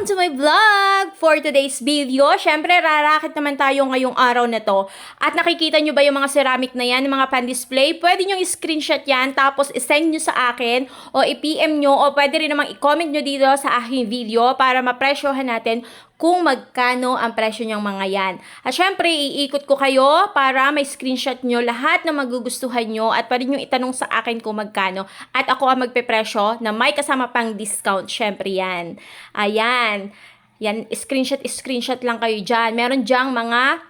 to my vlog! For today's video, syempre rarakit naman tayo ngayong araw na to. At nakikita nyo ba yung mga ceramic na yan, mga pan-display? Pwede nyo i-screenshot yan, tapos i-send nyo sa akin, o i-PM nyo, o pwede rin namang i-comment nyo dito sa aking video para mapresyohan natin kung magkano ang presyo niyang mga yan. At syempre, iikot ko kayo para may screenshot nyo lahat na magugustuhan nyo at pwede nyo itanong sa akin kung magkano. At ako ang magpepresyo na may kasama pang discount. Syempre yan. Ayan. Yan, screenshot lang kayo dyan. Meron dyang mga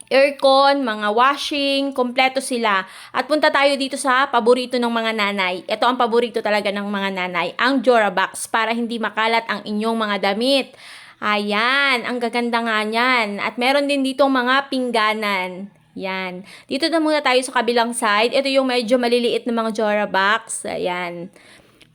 aircon, mga washing, kompleto sila. At punta tayo dito sa paborito ng mga nanay. Ito ang paborito talaga ng mga nanay, ang Jorabox, para hindi makalat ang inyong mga damit. Ayan, ang gaganda nga niyan. At meron din dito mga pingganan. Yan. Dito na muna tayo sa kabilang side. Ito yung medyo maliliit na mga Jorabox. Ayan.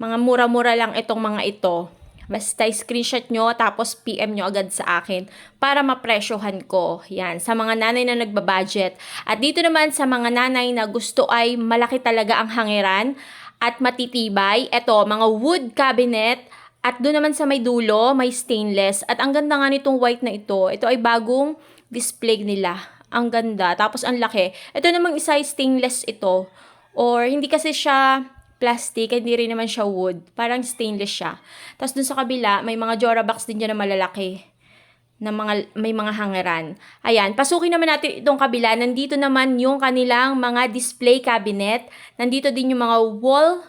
Mga mura-mura lang itong mga ito. Basta screenshot nyo, tapos PM nyo agad sa akin para mapresyohan ko. Yan, sa mga nanay na nagbabudget. At dito naman sa mga nanay na gusto ay malaki talaga ang hangiran at matitibay. Ito, mga wood cabinet. At doon naman sa may dulo, may stainless. At ang ganda nga nitong white na ito. Ito ay bagong display nila. Ang ganda. Tapos ang laki. Ito namang isa ay stainless ito. Or hindi kasi siya plastic, hindi rin naman siya wood. Parang stainless siya. Tapos doon sa kabila, may mga Jorabox din dyan na malalaki. Na may mga hangeran. Ayan, pasukin naman natin itong kabila. Nandito naman yung kanilang mga display cabinet. Nandito din yung mga wall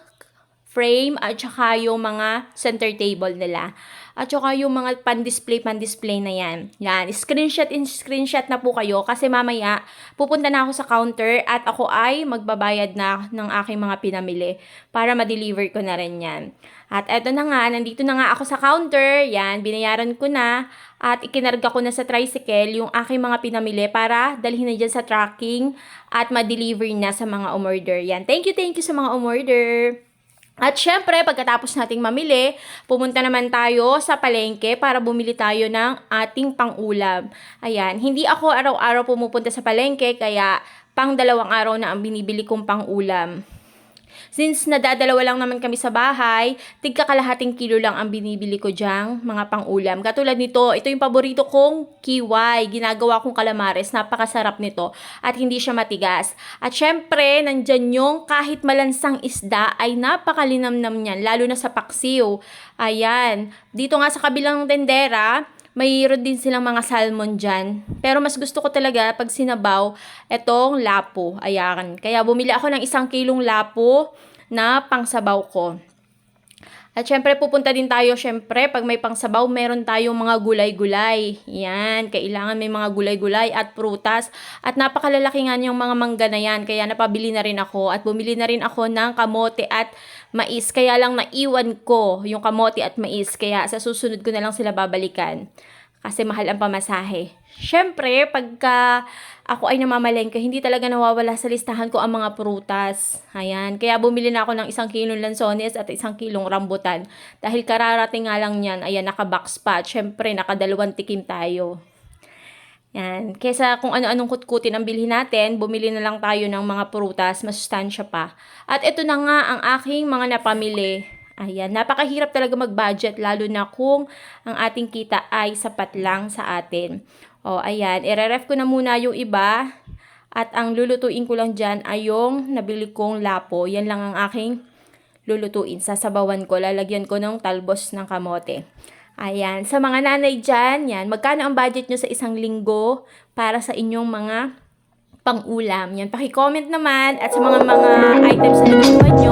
frame at saka yung mga center table nila. At saka yung mga pan-display na yan. Yan, screenshot na po kayo kasi mamaya pupunta na ako sa counter at ako ay magbabayad na ng aking mga pinamili para ma-deliver ko na rin yan. At eto na nga, nandito na nga ako sa counter. Yan, binayaran ko na at ikinarga ko na sa tricycle yung aking mga pinamili para dalhin na dyan sa tracking at ma-deliver na sa mga umorder. Yan, thank you sa mga umorder. At syempre, pagkatapos nating mamili, pumunta naman tayo sa palengke para bumili tayo ng ating pang-ulam. Ayan, hindi ako araw-araw pumupunta sa palengke, kaya pang 2 araw na ang binibili kong pang-ulam. Since nadadalawa lang naman kami sa bahay, tigka kalahating kilo lang ang binibili ko dyang mga pang-ulam. Katulad nito, ito yung paborito kong kiway. Ginagawa kong calamares. Napakasarap nito at hindi siya matigas. At syempre, nandyan yung kahit malansang isda ay napakalinamnam niyan, lalo na sa paksiw. Ayan. Dito nga sa kabilang tendera, mayroon din silang mga salmon dyan. Pero mas gusto ko talaga pag sinabaw, etong lapo. Ayan. Kaya bumili ako ng 1 kilong lapo na pangsabaw ko. At syempre pupunta din tayo, syempre pag may pangsabaw, meron tayong mga gulay-gulay. Yan, kailangan may mga gulay-gulay at prutas. At napakalalaki nga yung mga mangga na yan, kaya napabili na rin ako. At bumili na rin ako ng kamote at mais. Kaya lang naiwan ko yung kamote at mais, kaya sa susunod ko na lang sila babalikan. Kasi mahal ang pamasahe. Syempre, pagka ako ay namamalengke, hindi talaga nawawala sa listahan ko ang mga prutas. Ayan. Kaya bumili na ako ng 1 kilong lansones at 1 kilong rambutan. Dahil kararating nga lang yan, ayan, naka-box pa. At syempre, naka-2 tikim tayo. Yan. Kesa kung ano-anong kutkutin ang bilhin natin, bumili na lang tayo ng mga prutas, masustansya pa. At ito na nga ang aking mga napamili. Ayan, napakahirap talaga mag-budget, lalo na kung ang ating kita ay sapat lang sa atin. O, ayan, i-ref ko na muna yung iba. At ang lulutuin ko lang dyan ay yung nabili kong lapo. Yan lang ang aking lulutuin. Sasabawan ko, lalagyan ko ng talbos ng kamote. Ayan, sa mga nanay dyan, yan, magkano ang budget nyo sa 1 linggo para sa inyong mga pang-ulam? Yan, paki-comment naman. At sa mga items na nagustuhan nyo,